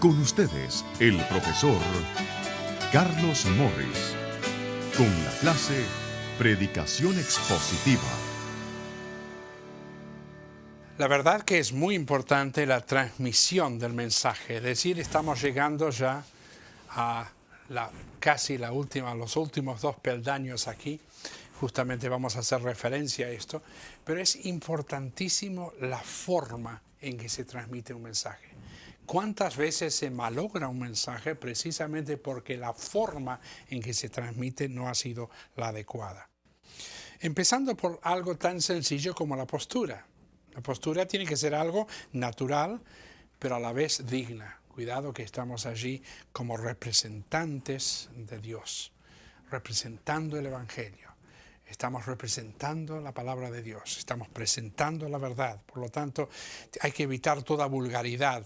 Con ustedes, el profesor Carlos Morris, con la clase Predicación Expositiva. La verdad que es muy importante la transmisión del mensaje, es decir, estamos llegando ya a casi los últimos dos peldaños aquí. Justamente vamos a hacer referencia a esto, pero es importantísimo la forma en que se transmite un mensaje. ¿Cuántas veces se malogra un mensaje precisamente porque la forma en que se transmite no ha sido la adecuada? Empezando por algo tan sencillo como la postura. La postura tiene que ser algo natural, pero a la vez digna. Cuidado que estamos allí como representantes de Dios, representando el Evangelio. Estamos representando la palabra de Dios, estamos presentando la verdad. Por lo tanto, hay que evitar toda vulgaridad.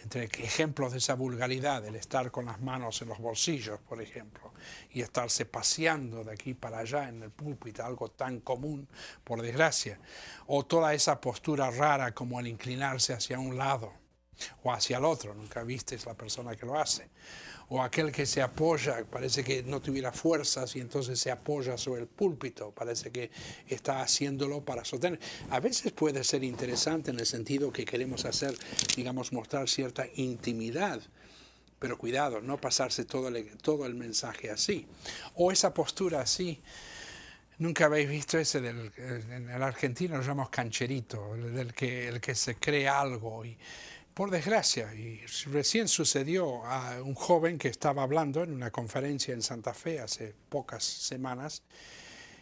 Entre ejemplos de esa vulgaridad, el estar con las manos en los bolsillos, por ejemplo, y estarse paseando de aquí para allá en el púlpito, algo tan común, por desgracia. O toda esa postura rara como el inclinarse hacia un lado o hacia el otro, nunca vistes la persona que lo hace. O aquel que se apoya, parece que no tuviera fuerzas y entonces se apoya sobre el púlpito, parece que está haciéndolo para sostener. A veces puede ser interesante en el sentido que queremos hacer, digamos, mostrar cierta intimidad, pero cuidado, no pasarse todo el mensaje así. O esa postura así. Nunca habéis visto ese en el argentino lo llamamos cancherito, el que se cree algo y por desgracia, y recién sucedió a un joven que estaba hablando en una conferencia en Santa Fe hace pocas semanas,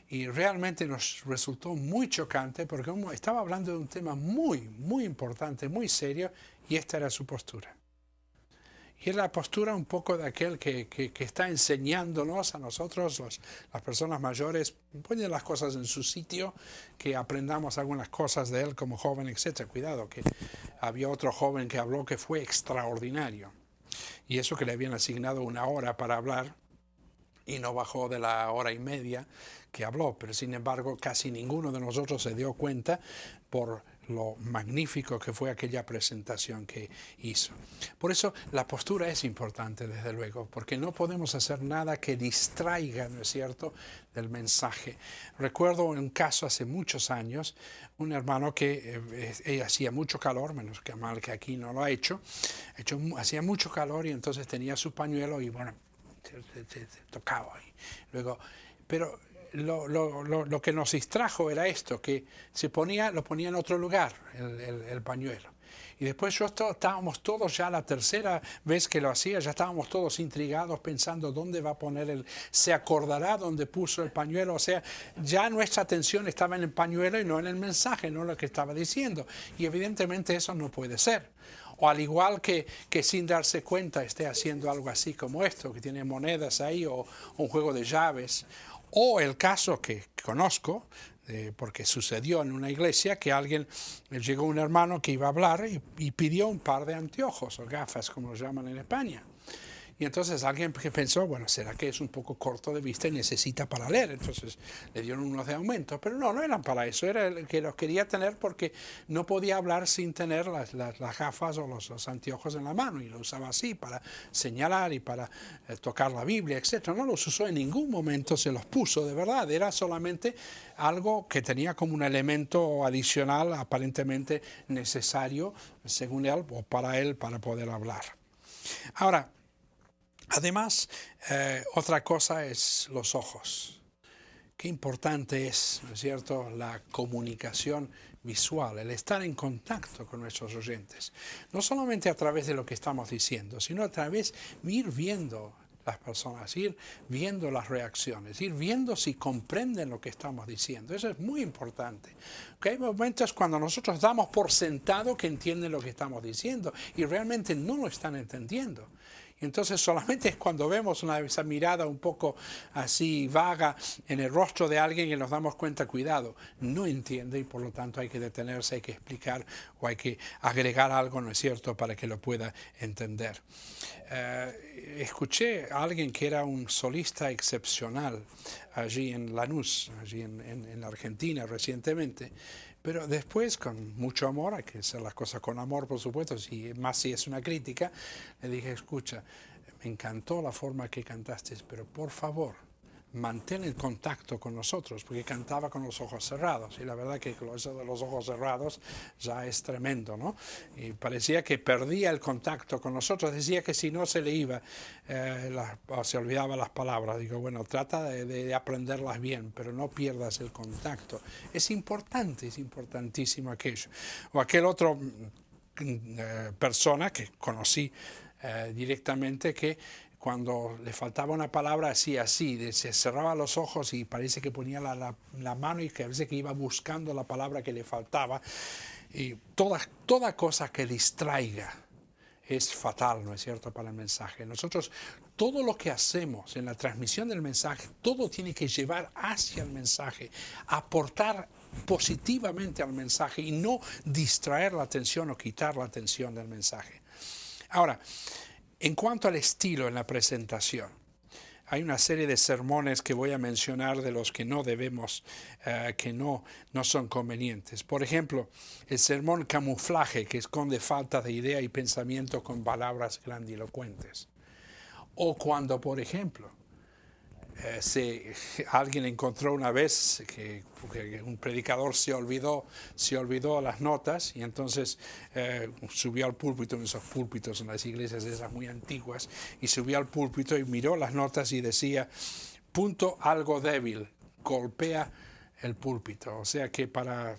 y realmente nos resultó muy chocante porque estaba hablando de un tema muy importante, muy serio, y esta era su postura. Y es la postura un poco de aquel que está enseñándonos a nosotros, las personas mayores, ponen las cosas en su sitio, que aprendamos algunas cosas de él como joven, etc. Cuidado, que había otro joven que habló que fue extraordinario. Y eso que le habían asignado una hora para hablar, y no bajó de la hora y media que habló, pero sin embargo casi ninguno de nosotros se dio cuenta por lo magnífico que fue aquella presentación que hizo. Por eso la postura es importante, desde luego, porque no podemos hacer nada que distraiga, ¿no es cierto?, del mensaje. Recuerdo un caso hace muchos años, un hermano que hacía mucho calor, menos que mal que aquí no lo ha hecho, hacía mucho calor y entonces tenía su pañuelo y bueno, se tocaba ahí. Luego, pero lo que nos distrajo era esto, que lo ponía en otro lugar, el pañuelo. Y después estábamos todos ya la tercera vez que lo hacía, ya estábamos todos intrigados pensando dónde va a poner se acordará dónde puso el pañuelo, o sea, ya nuestra atención estaba en el pañuelo y no en el mensaje, no en lo que estaba diciendo. Y evidentemente eso no puede ser. O al igual que sin darse cuenta esté haciendo algo así como esto, que tiene monedas ahí o un juego de llaves. O el caso que conozco, porque sucedió en una iglesia, que llegó un hermano que iba a hablar y pidió un par de anteojos o gafas, como los llaman en España. Y entonces alguien que pensó, bueno, ¿será que es un poco corto de vista y necesita para leer? Entonces le dieron unos de aumento, pero no eran para eso, era el que los quería tener porque no podía hablar sin tener las gafas o los anteojos en la mano, y lo usaba así para señalar y para tocar la Biblia, etc. No los usó en ningún momento, se los puso de verdad, era solamente algo que tenía como un elemento adicional aparentemente necesario, según él, o para él, para poder hablar. Ahora, además, otra cosa es los ojos. Qué importante es, ¿no es cierto?, la comunicación visual, el estar en contacto con nuestros oyentes. No solamente a través de lo que estamos diciendo, sino a través de ir viendo las personas, ir viendo las reacciones, ir viendo si comprenden lo que estamos diciendo. Eso es muy importante. Porque hay momentos cuando nosotros damos por sentado que entienden lo que estamos diciendo y realmente no lo están entendiendo. Entonces solamente es cuando vemos esa mirada un poco así vaga en el rostro de alguien que nos damos cuenta, cuidado, no entiende y por lo tanto hay que detenerse, hay que explicar o hay que agregar algo, ¿no es cierto?, para que lo pueda entender. Escuché a alguien que era un solista excepcional allí en Lanús, allí en Argentina recientemente, Pero después, con mucho amor, hay que hacer las cosas con amor, por supuesto, más si es una crítica, le dije, escucha, me encantó la forma que cantaste, pero por favor, mantén el contacto con nosotros, porque cantaba con los ojos cerrados, y la verdad que eso de los ojos cerrados ya es tremendo, ¿no? Y parecía que perdía el contacto con nosotros, decía que si no se le iba, o se olvidaba las palabras. Digo, bueno, trata de aprenderlas bien, pero no pierdas el contacto. Es importante, es importantísimo aquello. O aquel otro persona que conocí directamente, que cuando le faltaba una palabra hacía así, se cerraba los ojos y parece que ponía la mano y que a veces que iba buscando la palabra que le faltaba. Y toda cosa que distraiga es fatal, ¿no es cierto?, para el mensaje. Nosotros, todo lo que hacemos en la transmisión del mensaje, todo tiene que llevar hacia el mensaje, aportar positivamente al mensaje y no distraer la atención o quitar la atención del mensaje. Ahora, en cuanto al estilo en la presentación, hay una serie de sermones que voy a mencionar de los que no debemos, que no son convenientes. Por ejemplo, el sermón camuflaje, que esconde falta de idea y pensamiento con palabras grandilocuentes. O cuando, por ejemplo, alguien encontró una vez que un predicador se olvidó las notas y entonces subió al púlpito, en esos púlpitos en las iglesias esas muy antiguas, y subió al púlpito y miró las notas y decía, punto algo débil, golpea el púlpito. O sea que para,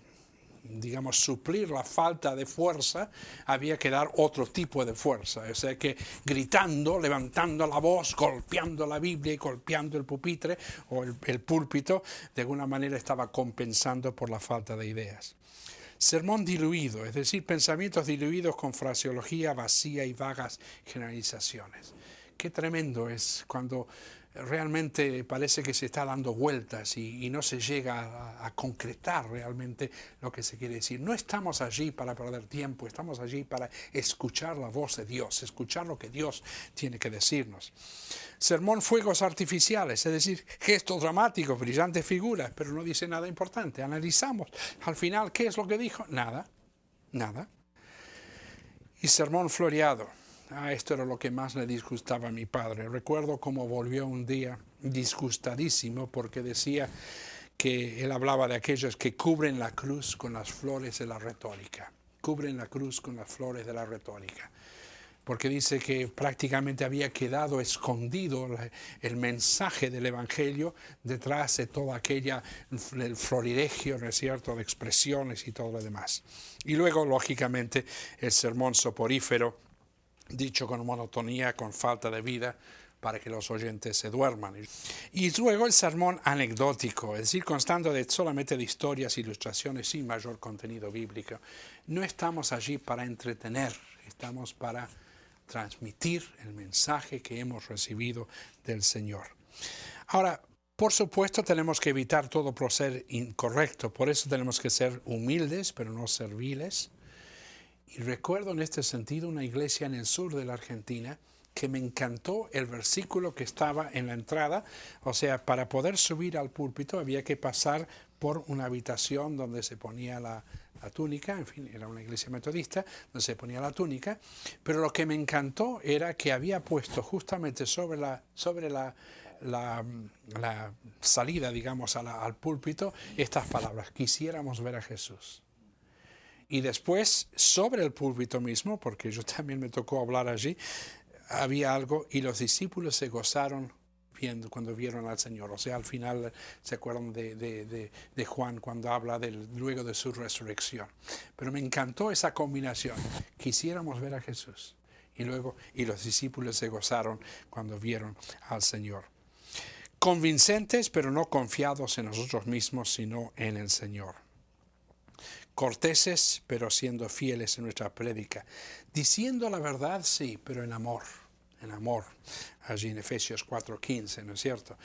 digamos, suplir la falta de fuerza, había que dar otro tipo de fuerza. O sea que gritando, levantando la voz, golpeando la Biblia y golpeando el pupitre o el púlpito, de alguna manera estaba compensando por la falta de ideas. Sermón diluido, es decir, pensamientos diluidos con fraseología vacía y vagas generalizaciones. Qué tremendo es cuando realmente parece que se está dando vueltas y no se llega a concretar realmente lo que se quiere decir. No estamos allí para perder tiempo, estamos allí para escuchar la voz de Dios, escuchar lo que Dios tiene que decirnos. Sermón fuegos artificiales, es decir, gestos dramáticos, brillantes figuras, pero no dice nada importante. Analizamos al final qué es lo que dijo, nada. Y sermón floreado. Esto era lo que más le disgustaba a mi padre. Recuerdo cómo volvió un día disgustadísimo porque decía que él hablaba de aquellos que cubren la cruz con las flores de la retórica. Cubren la cruz con las flores de la retórica. Porque dice que prácticamente había quedado escondido el mensaje del Evangelio detrás de todo el florilegio, ¿no es cierto?, de expresiones y todo lo demás. Y luego, lógicamente, el sermón soporífero, dicho con monotonía, con falta de vida, para que los oyentes se duerman. Y luego el sermón anecdótico, es decir, constando solamente de historias, ilustraciones sin mayor contenido bíblico. No estamos allí para entretener, estamos para transmitir el mensaje que hemos recibido del Señor. Ahora, por supuesto, tenemos que evitar todo proceder incorrecto, por eso tenemos que ser humildes, pero no serviles. Y recuerdo en este sentido una iglesia en el sur de la Argentina que me encantó el versículo que estaba en la entrada. O sea, para poder subir al púlpito había que pasar por una habitación donde se ponía la túnica, en fin, era una iglesia metodista, donde se ponía la túnica, pero lo que me encantó era que había puesto justamente sobre la salida, digamos, al púlpito, estas palabras: quisiéramos ver a Jesús. Y después, sobre el púlpito mismo, porque yo también me tocó hablar allí, había algo, y los discípulos se gozaron cuando vieron al Señor. O sea, al final se acuerdan de Juan cuando habla luego de su resurrección. Pero me encantó esa combinación. Quisiéramos ver a Jesús. Y los discípulos se gozaron cuando vieron al Señor. Convincentes, pero no confiados en nosotros mismos, sino en el Señor. Corteses, pero siendo fieles en nuestra prédica. Diciendo la verdad, sí, pero en amor. En amor. Allí en Efesios 4:15, ¿no es cierto?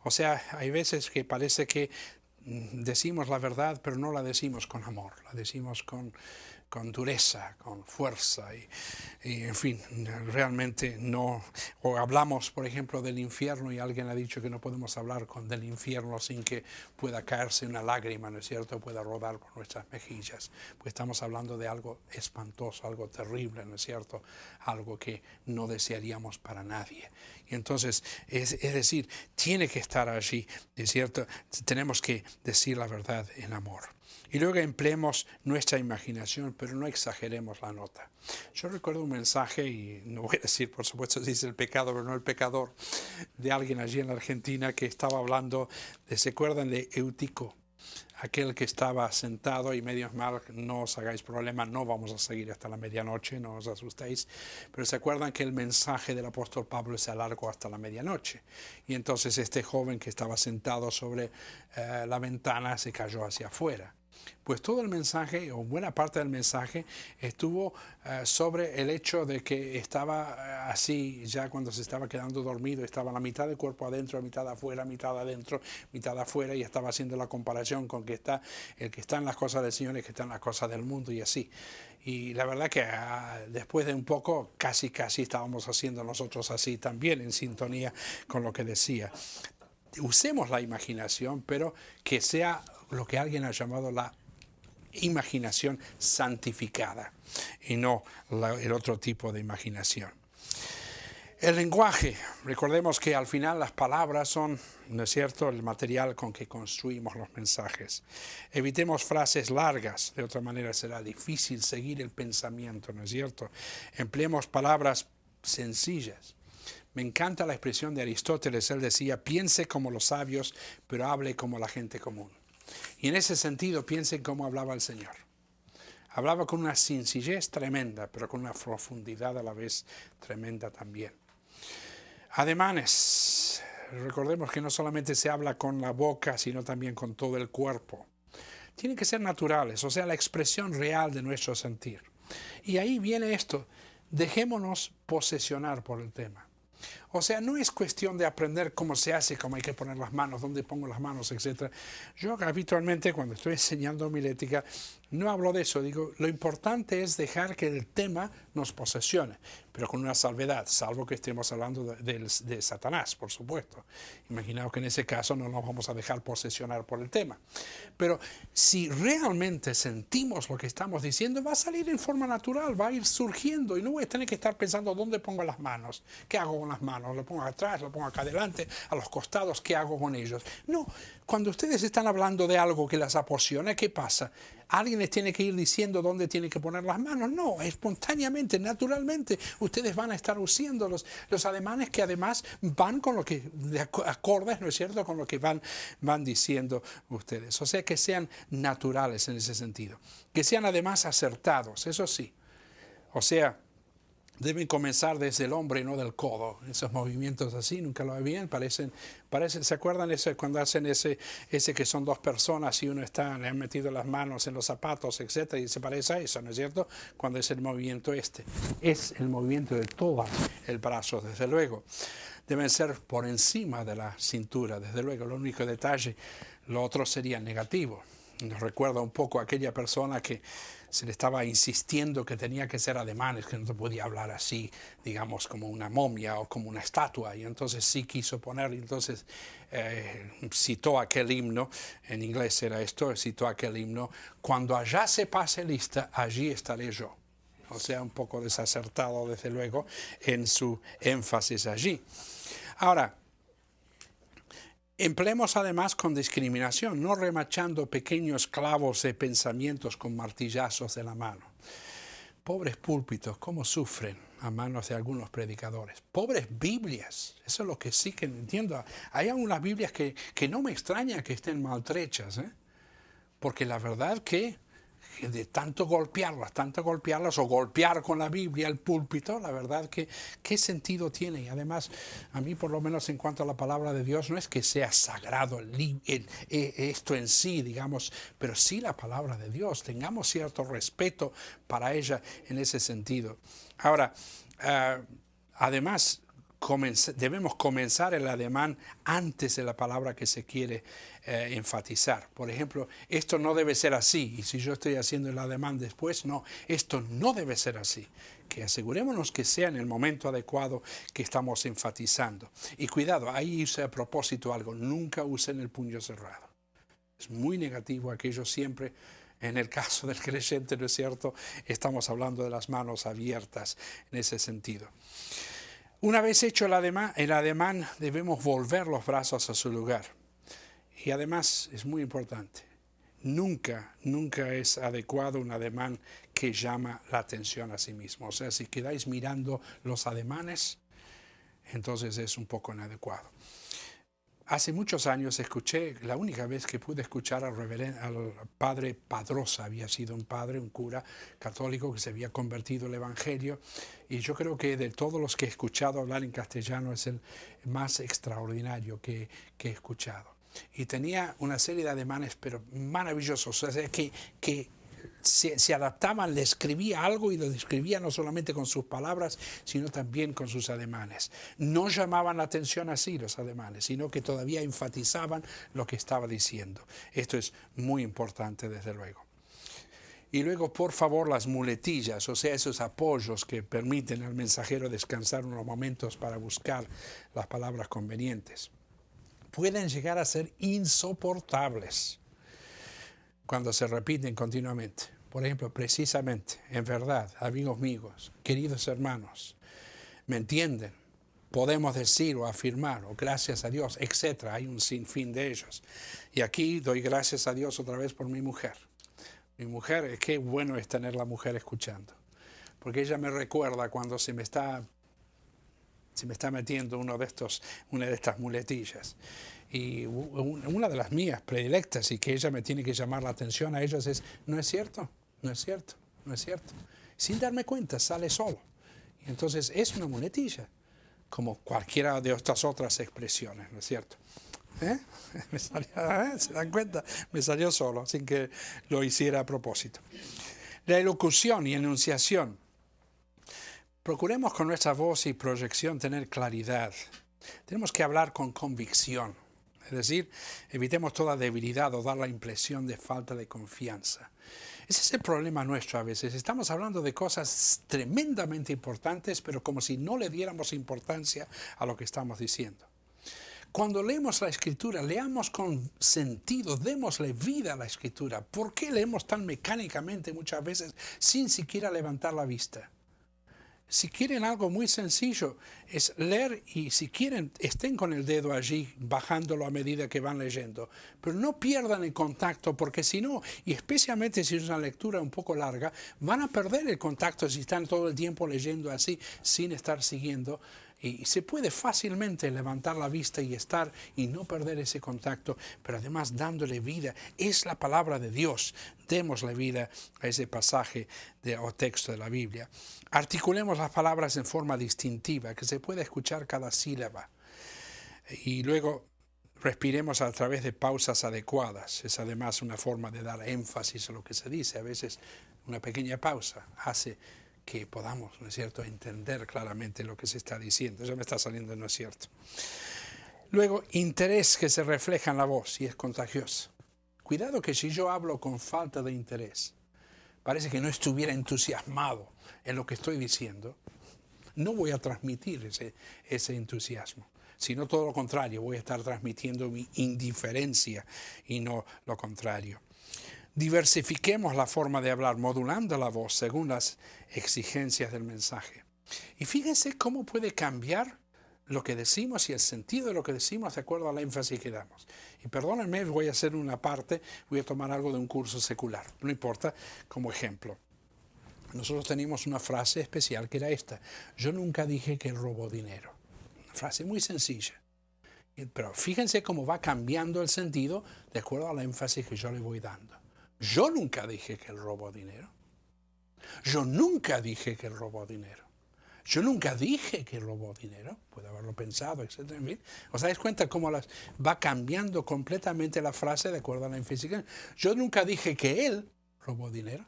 O sea, hay veces que parece que decimos la verdad, pero no la decimos con amor, la decimos con dureza, con fuerza y, en fin, realmente no. O hablamos, por ejemplo, del infierno y alguien ha dicho que no podemos hablar del infierno sin que pueda caerse una lágrima, ¿no es cierto?, pueda rodar por nuestras mejillas. Pues estamos hablando de algo espantoso, algo terrible, ¿no es cierto?, algo que no desearíamos para nadie. Y entonces, es decir, tiene que estar allí, ¿es cierto? Tenemos que decir la verdad en amor. Y luego empleemos nuestra imaginación, pero no exageremos la nota. Yo recuerdo un mensaje, y no voy a decir, por supuesto, dice el pecado, pero no el pecador, de alguien allí en la Argentina que estaba hablando, ¿se acuerdan de Eutico? Aquel que estaba sentado, y medio mal, no os hagáis problema, no vamos a seguir hasta la medianoche, no os asustéis, pero se acuerdan que el mensaje del apóstol Pablo se alargó hasta la medianoche, y entonces este joven que estaba sentado sobre la ventana se cayó hacia afuera. Pues todo el mensaje, o buena parte del mensaje, estuvo sobre el hecho de que estaba así, ya cuando se estaba quedando dormido, estaba la mitad del cuerpo adentro, la mitad afuera, mitad adentro, mitad afuera, y estaba haciendo la comparación con que está el que está en las cosas del Señor y el que está en las cosas del mundo, y así. Y la verdad que después de un poco, casi estábamos haciendo nosotros así también, en sintonía con lo que decía. Usemos la imaginación, pero que sea lo que alguien ha llamado la imaginación santificada y no el otro tipo de imaginación. El lenguaje, recordemos que al final las palabras son, ¿no es cierto?, el material con que construimos los mensajes. Evitemos frases largas, de otra manera será difícil seguir el pensamiento, ¿no es cierto? Empleemos palabras sencillas. Me encanta la expresión de Aristóteles. Él decía, piense como los sabios, pero hable como la gente común. Y en ese sentido, piensen cómo hablaba el Señor. Hablaba con una sencillez tremenda, pero con una profundidad a la vez tremenda también. Ademanes. Recordemos que no solamente se habla con la boca, sino también con todo el cuerpo. Tienen que ser naturales, o sea, la expresión real de nuestro sentir. Y ahí viene esto. Dejémonos posesionar por el tema. O sea, no es cuestión de aprender cómo se hace, cómo hay que poner las manos, dónde pongo las manos, etc. Yo habitualmente cuando estoy enseñando homilética no hablo de eso. Digo, lo importante es dejar que el tema nos posesione, pero con una salvedad, salvo que estemos hablando de Satanás, por supuesto. Imaginaos que en ese caso no nos vamos a dejar posesionar por el tema. Pero si realmente sentimos lo que estamos diciendo, va a salir en forma natural, va a ir surgiendo y no voy a tener que estar pensando dónde pongo las manos, qué hago con las manos. Lo pongo atrás, lo pongo acá adelante, a los costados, ¿qué hago con ellos? No, cuando ustedes están hablando de algo que las apasiona, ¿qué pasa? ¿Alguien les tiene que ir diciendo dónde tienen que poner las manos? No, espontáneamente, naturalmente, ustedes van a estar usando los ademanes que además van con lo que, de acordes, ¿no es cierto?, con lo que van diciendo ustedes. O sea, que sean naturales en ese sentido. Que sean además acertados, eso sí. O sea, deben comenzar desde el hombro y no del codo. Esos movimientos así, nunca lo ven, parecen, ¿se acuerdan eso, cuando hacen ese que son dos personas y uno le han metido las manos en los zapatos, etcétera, y se parece a eso, ¿no es cierto? Cuando es el movimiento es el movimiento de todo el brazo, desde luego. Deben ser por encima de la cintura, desde luego, el único detalle. Lo otro sería negativo. Nos recuerda un poco a aquella persona que se le estaba insistiendo que tenía que ser ademanes, que no se podía hablar así, digamos, como una momia o como una estatua, y entonces sí quiso poner, y entonces citó aquel himno, en inglés era esto, citó aquel himno, cuando allá se pase lista, allí estaré yo. O sea, un poco desacertado, desde luego, en su énfasis allí. Ahora, empleemos además con discriminación, no remachando pequeños clavos de pensamientos con martillazos de la mano. Pobres púlpitos, cómo sufren a manos de algunos predicadores. Pobres Biblias, eso es lo que sí que entiendo. Hay algunas Biblias que no me extraña que estén maltrechas, porque la verdad que de tanto golpearlas o golpear con la Biblia el púlpito, la verdad que qué sentido tiene. Y además, a mí por lo menos en cuanto a la palabra de Dios, no es que sea sagrado esto en sí, digamos, pero sí la palabra de Dios, tengamos cierto respeto para ella en ese sentido. Ahora, además, debemos comenzar el ademán antes de la palabra que se quiere enfatizar. Por ejemplo, esto no debe ser así, y si yo estoy haciendo el ademán después, no, esto no debe ser así. Que asegurémonos que sea en el momento adecuado que estamos enfatizando. Y cuidado, ahí hice a propósito algo, nunca usen el puño cerrado. Es muy negativo aquello siempre. En el caso del creyente, ¿no es cierto? Estamos hablando de las manos abiertas en ese sentido. Una vez hecho el ademán, debemos volver los brazos a su lugar. Y además es muy importante, nunca es adecuado un ademán que llama la atención a sí mismo. O sea, si quedáis mirando los ademanes, entonces es un poco inadecuado. Hace muchos años escuché, la única vez que pude escuchar al padre Padrosa, había sido un padre, un cura católico que se había convertido al Evangelio, y yo creo que de todos los que he escuchado hablar en castellano es el más extraordinario que he escuchado. Y tenía una serie de ademanes, pero maravillosos, o sea, que se adaptaban, le escribía algo y lo describía no solamente con sus palabras, sino también con sus ademanes. No llamaban la atención así los ademanes, sino que todavía enfatizaban lo que estaba diciendo. Esto es muy importante, desde luego. Y luego, por favor, las muletillas, o sea, esos apoyos que permiten al mensajero descansar unos momentos para buscar las palabras convenientes, pueden llegar a ser insoportables cuando se repiten continuamente. Por ejemplo, precisamente, en verdad, amigos míos, queridos hermanos, ¿me entienden? Podemos decir o afirmar, o gracias a Dios, etc. Hay un sinfín de ellos. Y aquí doy gracias a Dios otra vez por mi mujer. Mi mujer, qué bueno es tener la mujer escuchando. Porque ella me recuerda cuando se me está metiendo una de estas muletillas. Y una de las mías predilectas y que ella me tiene que llamar la atención a ellas es, no es cierto, no es cierto, no es cierto. Sin darme cuenta, sale solo. Y entonces es una muletilla, como cualquiera de estas otras expresiones, ¿no es cierto? ¿Se dan cuenta? Me salió solo, sin que lo hiciera a propósito. La elocución y enunciación. Procuremos con nuestra voz y proyección tener claridad. Tenemos que hablar con convicción. Es decir, evitemos toda debilidad o dar la impresión de falta de confianza. Ese es el problema nuestro a veces. Estamos hablando de cosas tremendamente importantes, pero como si no le diéramos importancia a lo que estamos diciendo. Cuando leemos la Escritura, leamos con sentido, démosle vida a la Escritura. ¿Por qué leemos tan mecánicamente muchas veces sin siquiera levantar la vista? Si quieren algo muy sencillo, es leer y si quieren, estén con el dedo allí, bajándolo a medida que van leyendo. Pero no pierdan el contacto, porque si no, y especialmente si es una lectura un poco larga, van a perder el contacto si están todo el tiempo leyendo así, sin estar siguiendo. Y se puede fácilmente levantar la vista y estar y no perder ese contacto, pero además dándole vida. Es la palabra de Dios. Démosle vida a ese pasaje o texto de la Biblia. Articulemos las palabras en forma distintiva, que se pueda escuchar cada sílaba. Y luego respiremos a través de pausas adecuadas. Es además una forma de dar énfasis a lo que se dice. A veces una pequeña pausa hace que podamos, ¿no es cierto?, entender claramente lo que se está diciendo. Ya me está saliendo, ¿no es cierto? Luego, interés que se refleja en la voz y es contagioso. Cuidado que si yo hablo con falta de interés, parece que no estuviera entusiasmado en lo que estoy diciendo, no voy a transmitir ese entusiasmo, sino todo lo contrario, voy a estar transmitiendo mi indiferencia y no lo contrario. Diversifiquemos la forma de hablar, modulando la voz según las exigencias del mensaje. Y fíjense cómo puede cambiar lo que decimos y el sentido de lo que decimos de acuerdo al énfasis que damos. Y perdónenme, voy a hacer una parte, voy a tomar algo de un curso secular, no importa, como ejemplo. Nosotros teníamos una frase especial que era esta: yo nunca dije que él robó dinero. Una frase muy sencilla. Pero fíjense cómo va cambiando el sentido de acuerdo al énfasis que yo le voy dando. Yo nunca dije que él robó dinero. Yo nunca dije que él robó dinero. Yo nunca dije que robó dinero. Puede haberlo pensado, etc. En fin, ¿os dais cuenta cómo va cambiando completamente la frase de acuerdo a la énfasis? Yo nunca dije que él robó dinero.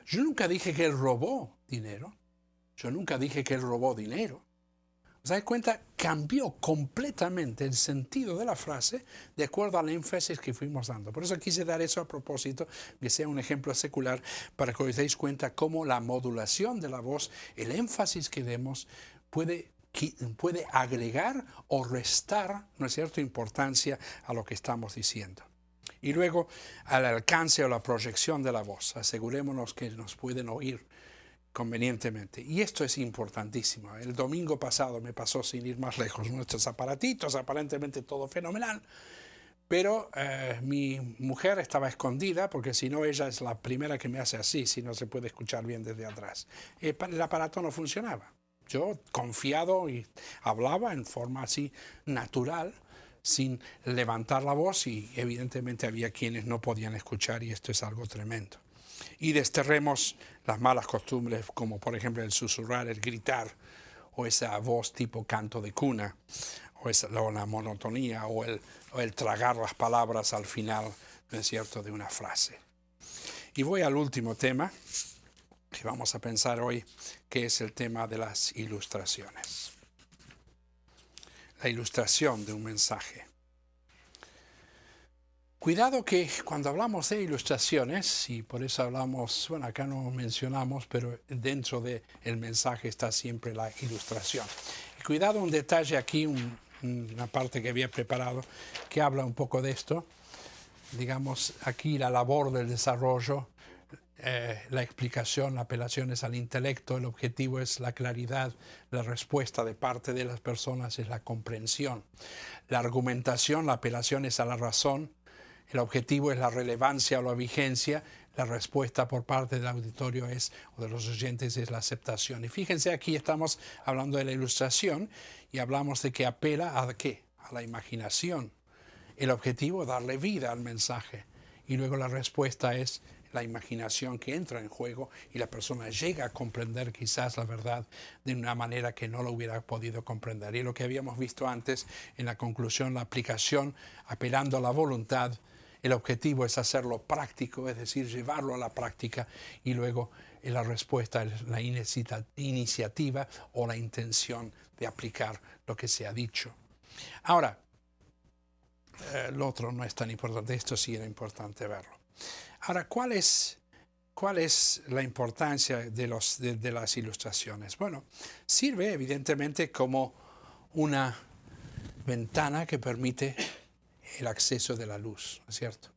Yo nunca dije que él robó dinero. Yo nunca dije que él robó dinero. ¿Se da cuenta? Cambió completamente el sentido de la frase de acuerdo al énfasis que fuimos dando. Por eso quise dar eso a propósito, que sea un ejemplo secular, para que os deis cuenta cómo la modulación de la voz, el énfasis que demos, puede agregar o restar, ¿no es cierto?, importancia a lo que estamos diciendo. Y luego, al alcance o la proyección de la voz, asegurémonos que nos pueden oír convenientemente. Y esto es importantísimo. El domingo pasado me pasó, sin ir más lejos, nuestros aparatitos, aparentemente todo fenomenal, pero mi mujer estaba escondida, porque si no, ella es la primera que me hace así, si no se puede escuchar bien desde atrás. El aparato no funcionaba. Yo, confiado, y hablaba en forma así natural, sin levantar la voz, y evidentemente había quienes no podían escuchar, y esto es algo tremendo. Y desterremos las malas costumbres, como por ejemplo el susurrar, el gritar, o esa voz tipo canto de cuna, o la monotonía, o el tragar las palabras al final, ¿no es cierto?, de una frase. Y voy al último tema que vamos a pensar hoy, que es el tema de las ilustraciones. La ilustración de un mensaje. Cuidado que cuando hablamos de ilustraciones, y por eso hablamos, bueno, acá no mencionamos, pero dentro del mensaje está siempre la ilustración. Y cuidado, un detalle aquí, una parte que había preparado, que habla un poco de esto. Digamos, aquí la labor del desarrollo, la explicación, la apelación es al intelecto, el objetivo es la claridad, la respuesta de parte de las personas es la comprensión. La argumentación, la apelación es a la razón. El objetivo es la relevancia o la vigencia, la respuesta por parte del auditorio o de los oyentes es la aceptación. Y fíjense, aquí estamos hablando de la ilustración y hablamos de que apela ¿a qué? A la imaginación. El objetivo es darle vida al mensaje y luego la respuesta es la imaginación que entra en juego y la persona llega a comprender quizás la verdad de una manera que no lo hubiera podido comprender. Y lo que habíamos visto antes en la conclusión, la aplicación, apelando a la voluntad. El objetivo es hacerlo práctico, es decir, llevarlo a la práctica, y luego la respuesta es la iniciativa o la intención de aplicar lo que se ha dicho. Ahora, lo otro no es tan importante, esto sí era importante verlo. Ahora, ¿cuál es la importancia de las ilustraciones? Bueno, sirve evidentemente como una ventana que permite el acceso de la luz, ¿no es cierto?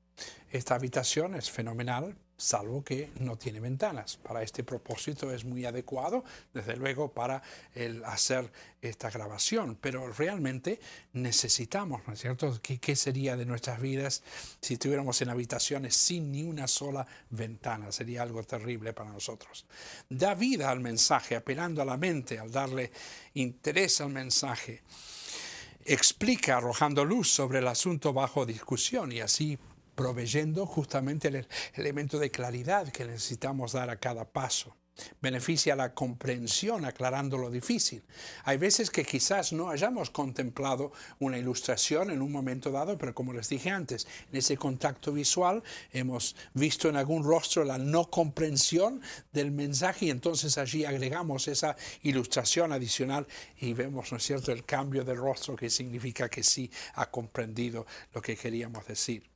Esta habitación es fenomenal, salvo que no tiene ventanas. Para este propósito es muy adecuado, desde luego, para hacer esta grabación, pero realmente necesitamos, ¿no es cierto? ¿Qué sería de nuestras vidas si estuviéramos en habitaciones sin ni una sola ventana? Sería algo terrible para nosotros. Da vida al mensaje, apelando a la mente, al darle interés al mensaje. Explica, arrojando luz sobre el asunto bajo discusión y así proveyendo justamente el elemento de claridad que necesitamos dar a cada paso. Beneficia la comprensión, aclarando lo difícil. Hay veces que quizás no hayamos contemplado una ilustración en un momento dado, pero como les dije antes, en ese contacto visual hemos visto en algún rostro la no comprensión del mensaje y entonces allí agregamos esa ilustración adicional y vemos, ¿no es cierto?, el cambio del rostro, que significa que sí ha comprendido lo que queríamos decir.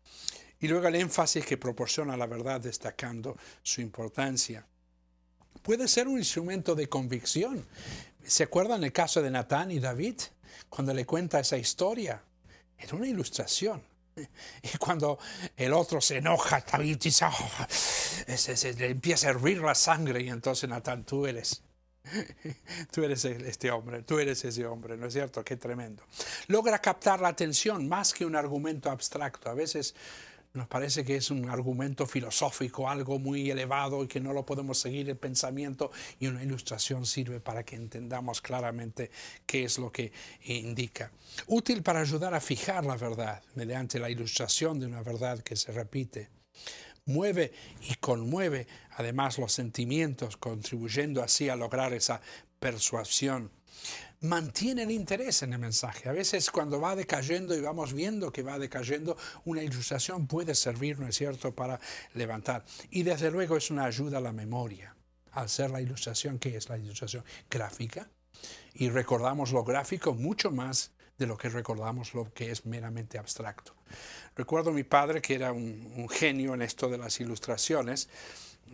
Y luego el énfasis que proporciona la verdad, destacando su importancia. Puede ser un instrumento de convicción. ¿Se acuerdan el caso de Natán y David? Cuando le cuenta esa historia, era una ilustración. Y cuando el otro se enoja, David dice, le empieza a hervir la sangre, y entonces Natán, tú eres este hombre, tú eres ese hombre, ¿no es cierto? Qué tremendo. Logra captar la atención más que un argumento abstracto. A veces nos parece que es un argumento filosófico, algo muy elevado y que no lo podemos seguir el pensamiento, y una ilustración sirve para que entendamos claramente qué es lo que indica. Útil para ayudar a fijar la verdad mediante la ilustración de una verdad que se repite. Mueve y conmueve además los sentimientos, contribuyendo así a lograr esa persuasión. Mantiene el interés en el mensaje. A veces cuando va decayendo y vamos viendo que va decayendo, una ilustración puede servir, ¿no es cierto?, para levantar. Y desde luego es una ayuda a la memoria. Al ser la ilustración, ¿qué es la ilustración? Gráfica. Y recordamos lo gráfico mucho más de lo que recordamos lo que es meramente abstracto. Recuerdo a mi padre, que era un genio en esto de las ilustraciones,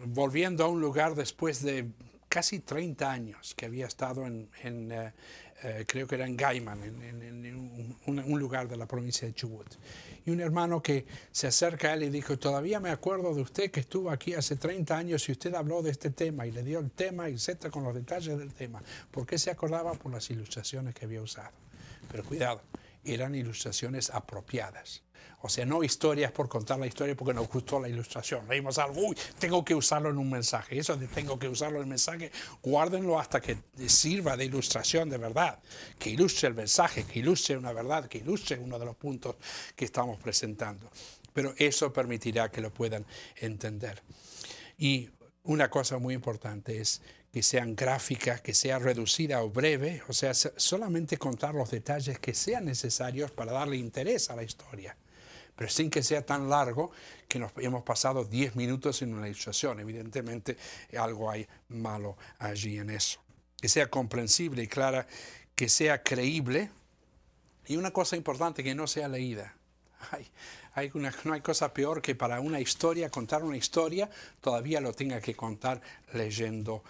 volviendo a un lugar después de casi 30 años que había estado creo que era en Gaiman, en un lugar de la provincia de Chubut. Y un hermano que se acerca a él y dijo, todavía me acuerdo de usted que estuvo aquí hace 30 años y usted habló de este tema y le dio el tema, etcétera, con los detalles del tema. ¿Por qué se acordaba? Por las ilustraciones que había usado. Pero cuidado, eran ilustraciones apropiadas. O sea, no historias por contar la historia porque nos gustó la ilustración. Leímos algo, uy, tengo que usarlo en un mensaje. Eso de tengo que usarlo en el mensaje, guárdenlo hasta que sirva de ilustración de verdad. Que ilustre el mensaje, que ilustre una verdad, que ilustre uno de los puntos que estamos presentando. Pero eso permitirá que lo puedan entender. Y una cosa muy importante es que sean gráficas, que sea reducida o breve, o sea, solamente contar los detalles que sean necesarios para darle interés a la historia, pero sin que sea tan largo que nos hemos pasado 10 minutos en una ilustración. Evidentemente algo hay malo allí en eso. Que sea comprensible y clara, que sea creíble, y una cosa importante, que no sea leída. No hay cosa peor que para una historia, contar una historia, todavía lo tenga que contar leyendo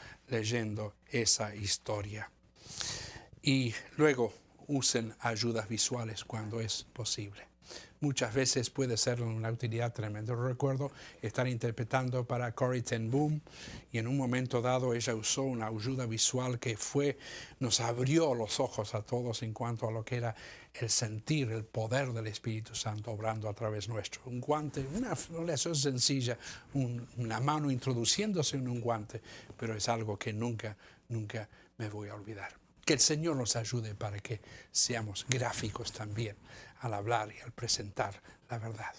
esa historia. Y luego usen ayudas visuales cuando es posible. Muchas veces puede ser una utilidad tremenda. Recuerdo estar interpretando para Corrie ten Boom y en un momento dado ella usó una ayuda visual que nos abrió los ojos a todos en cuanto a lo que era el sentir, el poder del Espíritu Santo obrando a través nuestro. Un guante, una relación sencilla, una mano introduciéndose en un guante, pero es algo que nunca me voy a olvidar. Que el Señor nos ayude para que seamos gráficos también al hablar y al presentar la verdad.